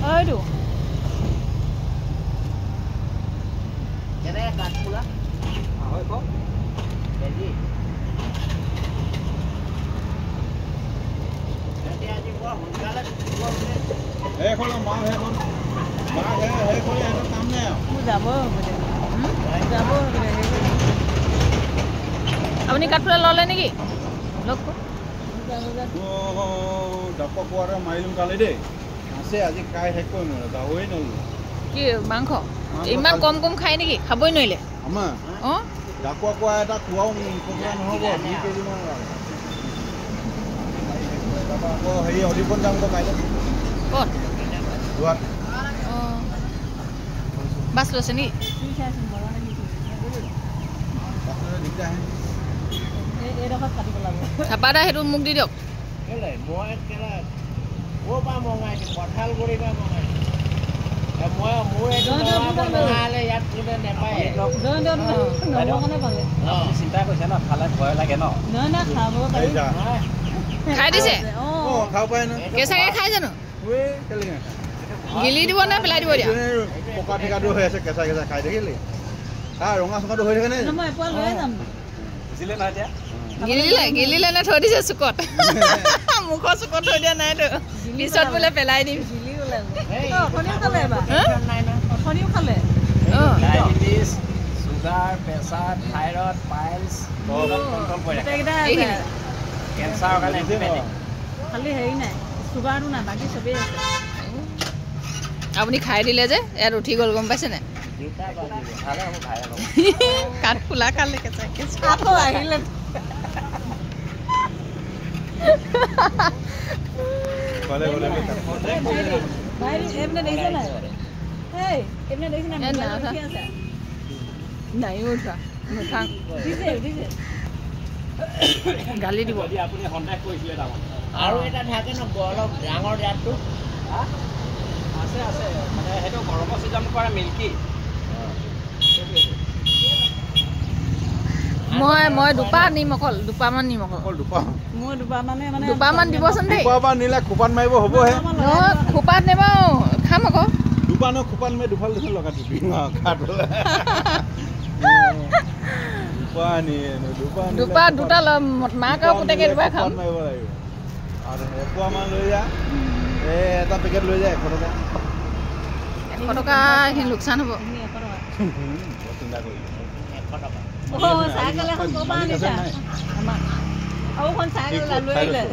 হয়তো কেনে কাঠফুলা হয় কওক কেজি আজি বৰ সোনকালে এখন মাছ এখন মাছ সেই কৰি এটা কাম নাই মোৰ যাব যাব আপুনি কাঠফুলা ল'লে নেকি লগ ডাকৰ পোৱাৰে মাৰিলোঁ কালি দেই আছে আজি খাই শেষ কৰি নোৱাৰে যাবই নলো কি মাংস ইমান কম কম খাই নেকি খাবই নোৱাৰিলে আমাৰ অঁ ডাকৰ পোৱা এটা খোৱাও খোৱা নহ'ব 2 কেজিমান তাৰপৰা আকৌ হেৰি অধিকণ যাম কাইলৈ ক'ত যোৱাত অঁ বাছ লৈছে নেকি চাপা দা সেইটো মোক দি দিয়ক কেলে মই কেলে ক'ৰ পৰা মঙাইছোঁ কঁঠালগুৰিৰ পৰা মঙাইছোঁ মই মোৰ এইটো নহ'লে ইয়াত কোনে নেপায় চিন্তা কৰিছে ন খালে ভয় লাগে ন খাই দিছে খাব পাৰে ন কেঁচাকৈ খাই জানো গিলি দিব নে পেলাই দিব দিয়া পকা ঠেকাটো হৈ আছে কেঁচা কেঁচা খাই দেখিলি তাৰ ৰঙা চঙাটো হৈ থাকে নে বুজিলে নহয় এতিয়া গিলিলে নে থৈ দিছে চুকত মুখৰ চুকত থৈ দিয়া নাইতো পিছত বোলে পেলাই দিম diabetes sugar pressure thyroid piles control কৰি ৰাখে কেঞ্চাৰৰ কাৰণে এণ্টিবায়'টিক খালি হেৰি নাই চুগাৰটো নাই বাকী চবেই আছে আপুনি খাই দিলে যে ইয়াত উঠি গ'ল গম পাইছে নাই কাঠফুলা খালে কেঁচা আকৌ আহিলে গালি দিব আপুনি সন্দেহ কৰিছিলে তাৰমানে আৰু এটা থাকে ন অলপ ডাঙৰ জাতটো আছে আছে মানে সেইটো গৰমৰ ছিজনত কৰা মিল্কি মই দুপা নিম অকল দুপামান নিম অকল মই দুপামান দিবচোন দেই নিলে খোপাত মাৰিব হ'বহে খোপাত নেবাও খাম আকৌ দুপা ন খোপাত মাৰি দুফাল দুফাল লগাই দিবি দুপা দুটা মাক আৰু পুতেকে দুপাই খাম মাৰিব লাগিব আৰু এপোৱামান লৈ যা এটা পেকেট লৈ যা 100 টকা 100 টকা এইখিনি লোকচান হ'ব চিন্তা কৰি 100 টকা চাইকেল এখন ক'ৰ পৰা আনিছা আৰু এখন চাইকেল লৈ আহিলে